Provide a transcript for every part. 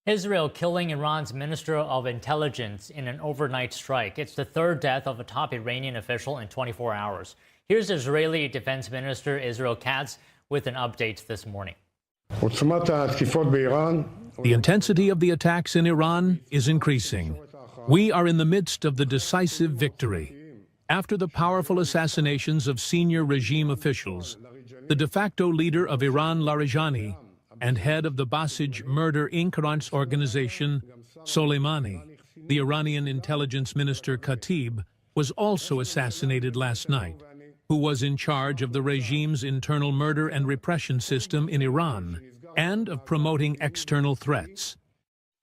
Israel killing Iran's Minister of Intelligence in an overnight strike. It's the third death of a top Iranian official in 24 hours. Here's Israeli Defense Minister Israel Katz with an update this morning. The intensity of the attacks in Iran is increasing. We are in the midst of the decisive victory. After the powerful assassinations of senior regime officials, the de facto leader of Iran, Larijani, and head of the Basij Murder Insurance Organization, Soleimani, the Iranian intelligence minister Khatib, was also assassinated last night, who was in charge of the regime's internal murder and repression system in Iran and of promoting external threats.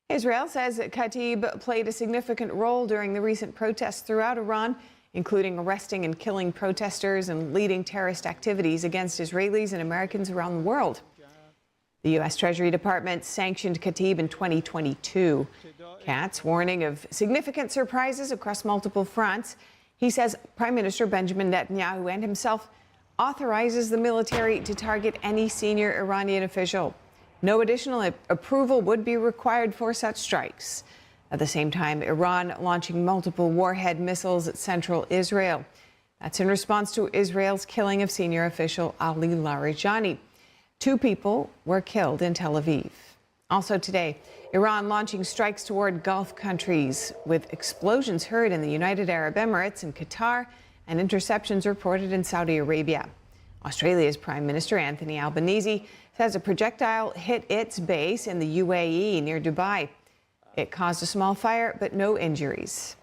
Israel says that Khatib played a significant role during the recent protests throughout Iran, including arresting and killing protesters and leading terrorist activities against Israelis and Americans around the world. The U.S. Treasury Department sanctioned Khatib in 2022. Katz warning of significant surprises across multiple fronts. He says Prime Minister Benjamin Netanyahu and himself authorizes the military to target any senior Iranian official. No additional approval would be required for such strikes. At the same time, Iran launching multiple warhead missiles at central Israel. That's in response to Israel's killing of senior official Ali Larijani. 2 people were killed in Tel Aviv. Also today, Iran launching strikes toward Gulf countries, with explosions heard in the United Arab Emirates and Qatar, and interceptions reported in Saudi Arabia. Australia's Prime Minister Anthony Albanese says a projectile hit its base in the UAE near Dubai. It caused a small fire, but no injuries.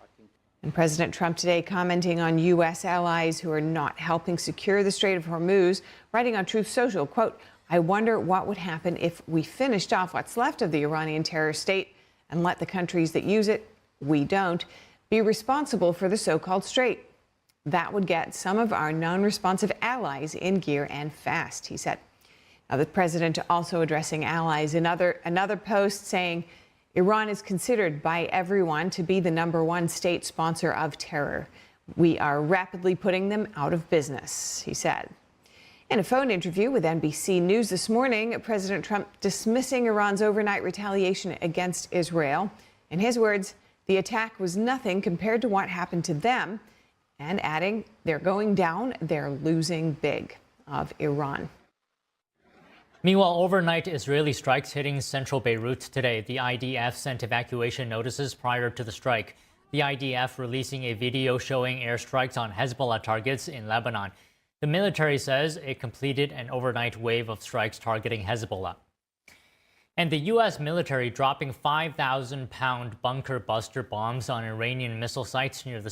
And President Trump today commenting on U.S. allies who are not helping secure the Strait of Hormuz, writing on Truth Social, quote, "I wonder what would happen if we finished off what's left of the Iranian terror state and let the countries that use it, we don't, be responsible for the so-called strait. That would get some of our non-responsive allies in gear and fast," he said. Now, the president also addressing allies in another post saying Iran is considered by everyone to be the #1 state sponsor of terror. We are rapidly putting them out of business, he said. In a phone interview with NBC News this morning, President Trump dismissing Iran's overnight retaliation against Israel. In his words, the attack was nothing compared to what happened to them, and adding, they're going down, they're losing big, of Iran. Meanwhile, overnight Israeli strikes hitting central Beirut today. The IDF sent evacuation notices prior to the strike. The IDF releasing a video showing airstrikes on Hezbollah targets in Lebanon. The military says it completed an overnight wave of strikes targeting Hezbollah. And the U.S. military dropping 5,000-pound bunker buster bombs on Iranian missile sites near the